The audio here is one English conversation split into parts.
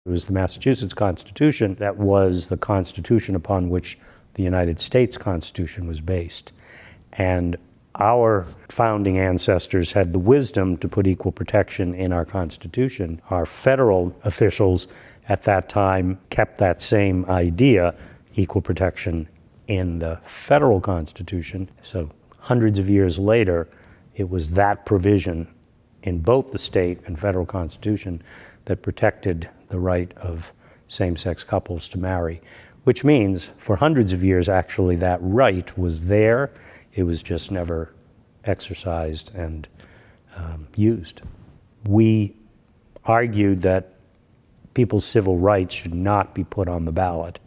It was the Massachusetts Constitution that was the Constitution upon which the United States Constitution was based. And our founding ancestors had the wisdom to put equal protection in our Constitution. Our federal officials at that time kept that same idea, equal protection, in the federal Constitution. So hundreds of years later, it was that provision in both the state and federal Constitution that protected the right of same-sex couples to marry, which means for hundreds of years, actually, that right was there. It was just never exercised and used. We argued that people's civil rights should not be put on the ballot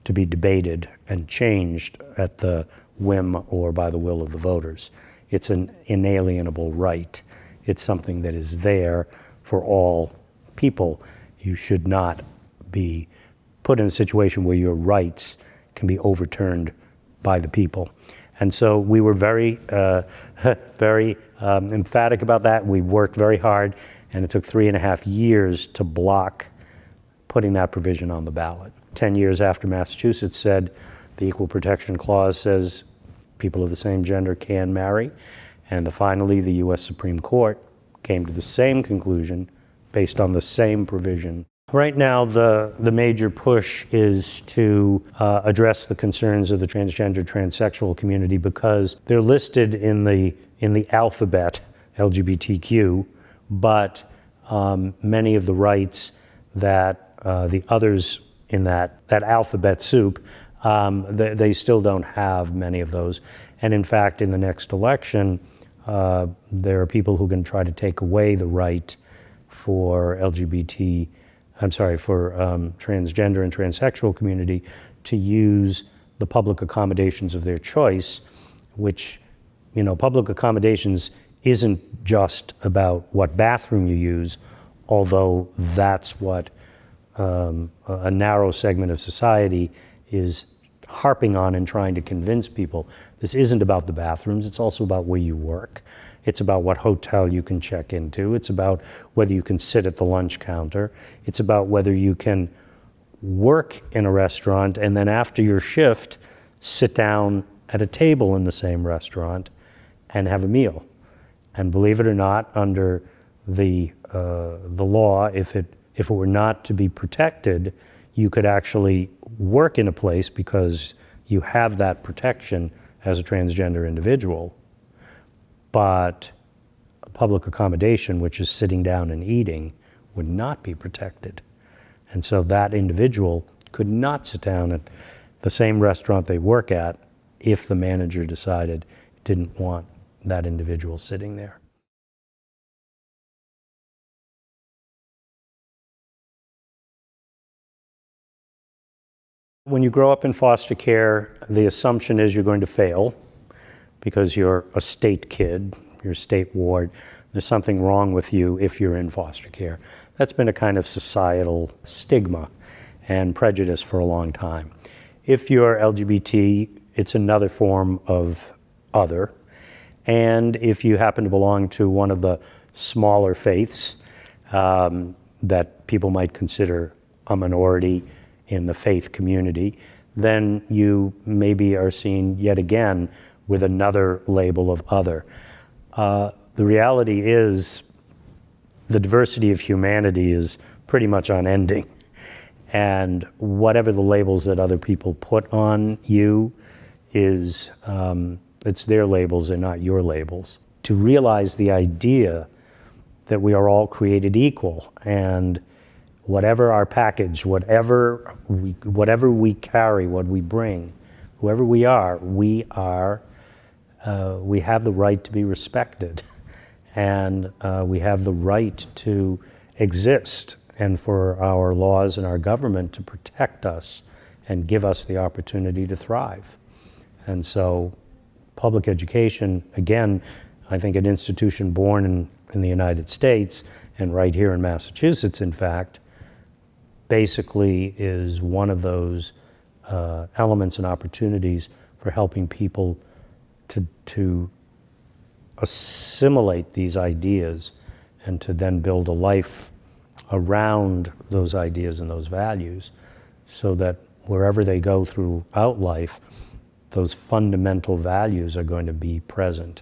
to be debated and changed at the whim or by the will of the voters. It's an inalienable right. It's something that is there for all people. You should not be put in a situation where your rights can be overturned by the people. And so we were very, very emphatic about that. We worked very hard, and it took 3.5 years to block putting that provision on the ballot. 10 years after Massachusetts said the Equal Protection Clause says people of the same gender can marry, and finally the U.S. Supreme Court came to the same conclusion based on the same provision. Right now, the major push is to address the concerns of the transgender, transsexual community because they're listed in the alphabet LGBTQ, but many of the rights that the others in that alphabet soup, they still don't have many of those. And in fact, in the next election, there are people who can try to take away the right for transgender and transsexual community to use the public accommodations of their choice, which, public accommodations isn't just about what bathroom you use, although that's what a narrow segment of society is harping on and trying to convince people. This isn't about the bathrooms, it's also about where you work. It's about what hotel you can check into. It's about whether you can sit at the lunch counter. It's about whether you can work in a restaurant and then after your shift, sit down at a table in the same restaurant and have a meal. And believe it or not, under the law, if it were not to be protected, you could actually work in a place because you have that protection as a transgender individual. But a public accommodation, which is sitting down and eating, would not be protected. And so that individual could not sit down at the same restaurant they work at if the manager decided didn't want that individual sitting there. When you grow up in foster care, the assumption is you're going to fail because you're a state kid, you're a state ward. There's something wrong with you if you're in foster care. That's been a kind of societal stigma and prejudice for a long time. If you're LGBT, it's another form of other. And if you happen to belong to one of the smaller faiths that people might consider a minority in the faith community, then you maybe are seen yet again with another label of other. The reality is the diversity of humanity is pretty much unending. And whatever the labels that other people put on you is, it's their labels, they're not your labels. To realize the idea that we are all created equal and whatever our package, whatever we carry, what we bring, whoever we have the right to be respected, and we have the right to exist, and for our laws and our government to protect us and give us the opportunity to thrive. And so public education, again, I think an institution born in the United States, and right here in Massachusetts, in fact, basically is one of those elements and opportunities for helping people to assimilate these ideas and to then build a life around those ideas and those values so that wherever they go throughout life, those fundamental values are going to be present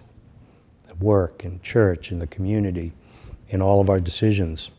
at work, in church, in the community, in all of our decisions.